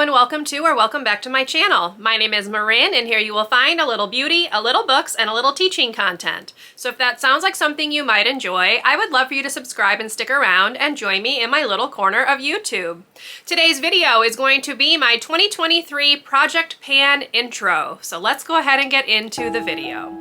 and welcome to or welcome back to my channel. My name is Marin and here you will find a little beauty, a little books, and a little teaching content. So if that sounds like something you might enjoy, I would love for you to subscribe and stick around and join me in my little corner of YouTube. Today's video is going to be my 2023 Project Pan intro. So let's go ahead and get into the video.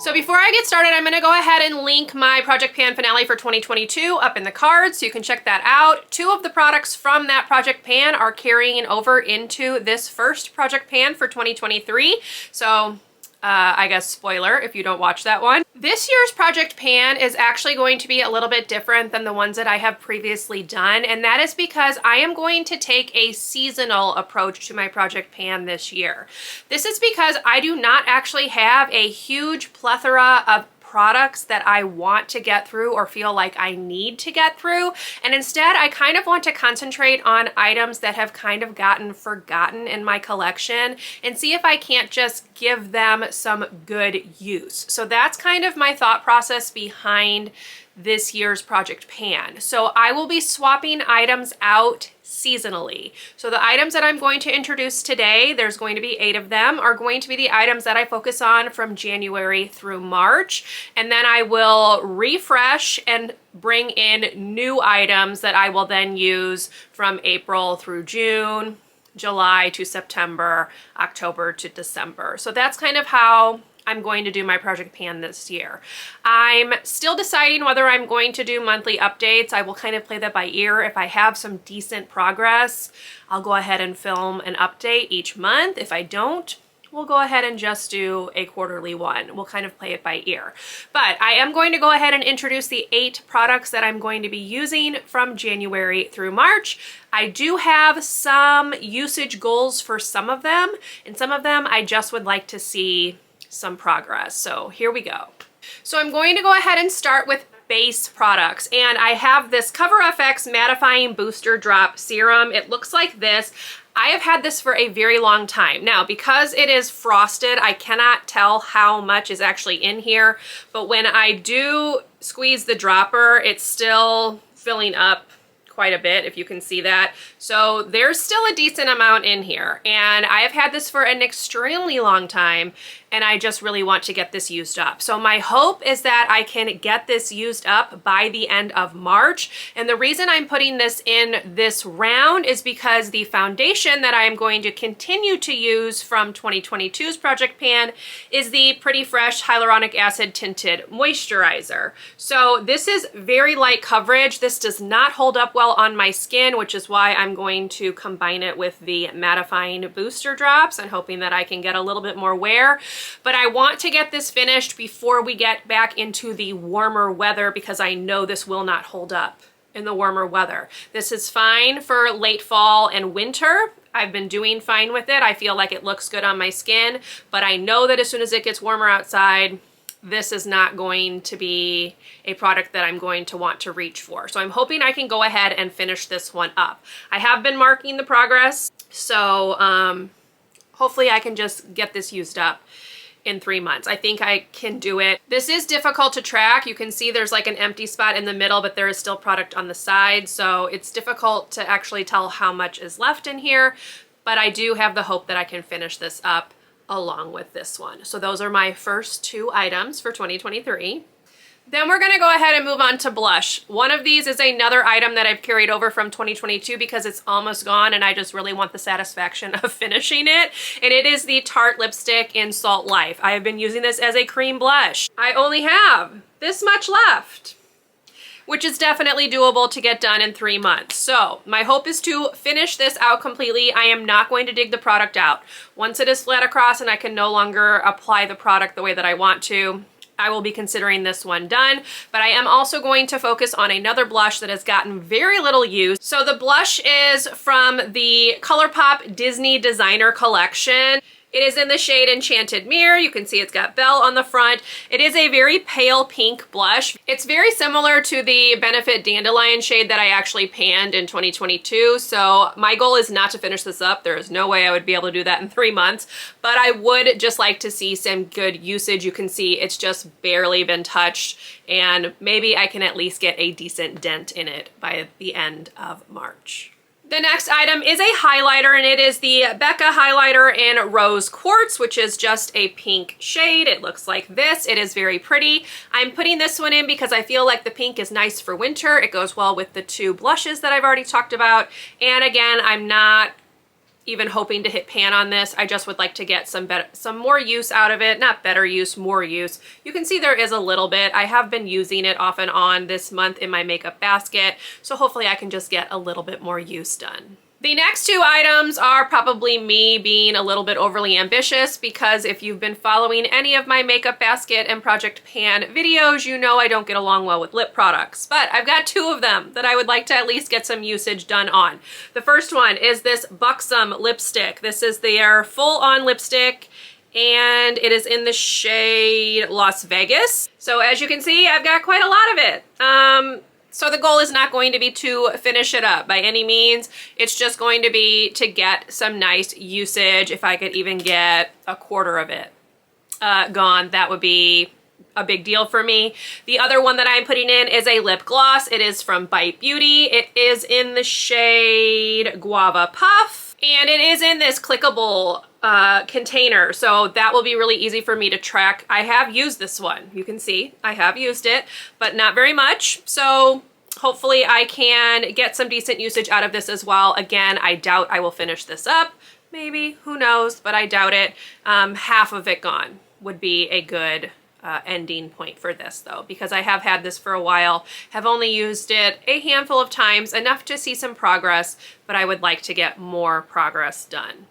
So before I get started, I'm going to go ahead and link my Project Pan finale for 2022 up in the cards so you can check that out. Two of the products from that Project Pan are carrying over into this first Project Pan for 2023. So I guess spoiler if you don't watch that one. This year's Project Pan is actually going to be a little bit different than the ones that I have previously done, and that is because I am going to take a seasonal approach to my Project Pan this year. This is because I do not actually have a huge plethora of products that I want to get through or feel like I need to get through, and instead I kind of want to concentrate on items that have kind of gotten forgotten in my collection and see if I can't just give them some good use. So that's kind of my thought process behind this year's Project Pan. So I will be swapping items out seasonally. So the items that I'm going to introduce today, there's going to be 8 of them, are going to be the items that I focus on from January through March. And then I will refresh and bring in new items that I will then use from April through June, July to September, October to December. So that's kind of how I'm going to do my Project Pan this year. I'm still deciding whether I'm going to do monthly updates. I will kind of play that by ear. If I have some decent progress, I'll go ahead and film an update each month. If I don't, we'll go ahead and just do a quarterly one. We'll kind of play it by ear. But I am going to go ahead and introduce the 8 products that I'm going to be using from January through March. I do have some usage goals for some of them, and some of them I just would like to see some progress. So here we go. So I'm going to go ahead and start with base products, and I have this CoverFX Mattifying Booster Drop Serum. It looks like this. I have had this for a very long time. Now, because it is frosted, I cannot tell how much is actually in here, but when I do squeeze the dropper, it's still filling up quite a bit, if you can see that. So there's still a decent amount in here, and I have had this for an extremely long time, and I just really want to get this used up. So my hope is that I can get this used up by the end of March. And the reason I'm putting this in this round is because the foundation that I am going to continue to use from 2022's Project Pan is the Pretty Fresh Hyaluronic Acid Tinted Moisturizer. So this is very light coverage. This does not hold up well on my skin, which is why I'm going to combine it with the mattifying booster drops and hoping that I can get a little bit more wear. But I want to get this finished before we get back into the warmer weather, because I know this will not hold up in the warmer weather. This is fine for late fall and winter. I've been doing fine with it. I feel like it looks good on my skin, but I know that as soon as it gets warmer outside, this is not going to be a product that I'm going to want to reach for. So I'm hoping I can go ahead and finish this one up. I have been marking the progress, so hopefully I can just get this used up in 3 months. I think I can do it. This is difficult to track. You can see there's like an empty spot in the middle, but there is still product on the side. So it's difficult to actually tell how much is left in here, but I do have the hope that I can finish this up along with this one. So those are my first 2 items for 2023. Then we're gonna go ahead and move on to blush. One of these is another item that I've carried over from 2022 because it's almost gone and I just really want the satisfaction of finishing it. And it is the Tarte lipstick in Salt Life. I have been using this as a cream blush. I only have this much left, which is definitely doable to get done in 3 months. So my hope is to finish this out completely. I am not going to dig the product out. Once it is flat across and I can no longer apply the product the way that I want to, I will be considering this one done, but I am also going to focus on another blush that has gotten very little use. So the blush is from the ColourPop Disney Designer Collection. It is in the shade Enchanted Mirror. You can see it's got Belle on the front. It is a very pale pink blush. It's very similar to the Benefit Dandelion shade that I actually panned in 2022. So my goal is not to finish this up. There is no way I would be able to do that in 3 months, but I would just like to see some good usage. You can see it's just barely been touched, and maybe I can at least get a decent dent in it by the end of March. The next item is a highlighter, and it is the Becca highlighter in Rose Quartz, which is just a pink shade. It looks like this. It is very pretty. I'm putting this one in because I feel like the pink is nice for winter. It goes well with the two blushes that I've already talked about. And again, I'm not even hoping to hit pan on this. I just would like to get some more use out of it. Not better use, more use. You can see there is a little bit. I have been using it off and on this month in my makeup basket, so hopefully I can just get a little bit more use done. The next two items are probably me being a little bit overly ambitious, because if you've been following any of my makeup basket and Project Pan videos, you know I don't get along well with lip products. But I've got two of them that I would like to at least get some usage done on. The first one is this Buxom lipstick. This is their full-on lipstick, and it is in the shade Las Vegas. So as you can see, I've got quite a lot of it. So the goal is not going to be to finish it up by any means. It's just going to be to get some nice usage. If I could even get a quarter of it gone, that would be a big deal for me. The other one that I'm putting in is a lip gloss. It is from Bite Beauty. It is in the shade Guava Puff, and it is in this clickable container, so that will be really easy for me to track. I have used this one. You can see I have used it, but not very much. So hopefully I can get some decent usage out of this as well. Again, I doubt I will finish this up. Maybe, who knows, but I doubt it. Half of it gone would be a good ending point for this though, because I have had this for a while, have only used it a handful of times, enough to see some progress, but I would like to get more progress done.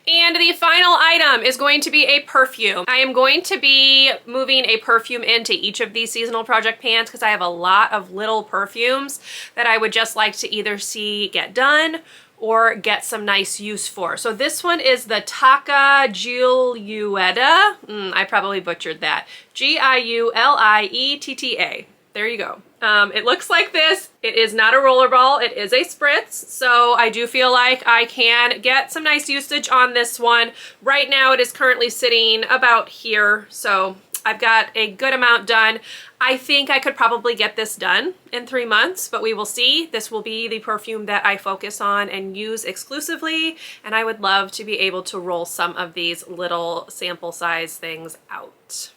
And the final item is going to be a perfume. I am going to be moving a perfume into each of these seasonal project pans because I have a lot of little perfumes that I would just like to either see get done or get some nice use for. So this one is the Taka Giulietta. I probably butchered that. Giulietta. There you go. It looks like this. It is not a rollerball, it is a spritz. So I do feel like I can get some nice usage on this one. Right now it is currently sitting about here, so I've got a good amount done. I think I could probably get this done in 3 months, but we will see. This will be the perfume that I focus on and use exclusively, and I would love to be able to roll some of these little sample size things out.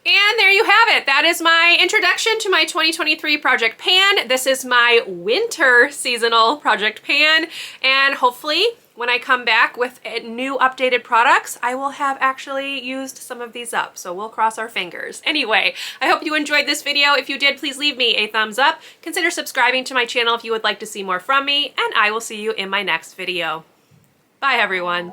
And there you have it. That is my introduction to my 2023 Project Pan. This is my winter seasonal Project Pan, and hopefully when I come back with new updated products, I will have actually used some of these up. So we'll cross our fingers. Anyway, I hope you enjoyed this video. If you did, please leave me a thumbs up. Consider subscribing to my channel if you would like to see more from me, and I will see you in my next video. Bye everyone.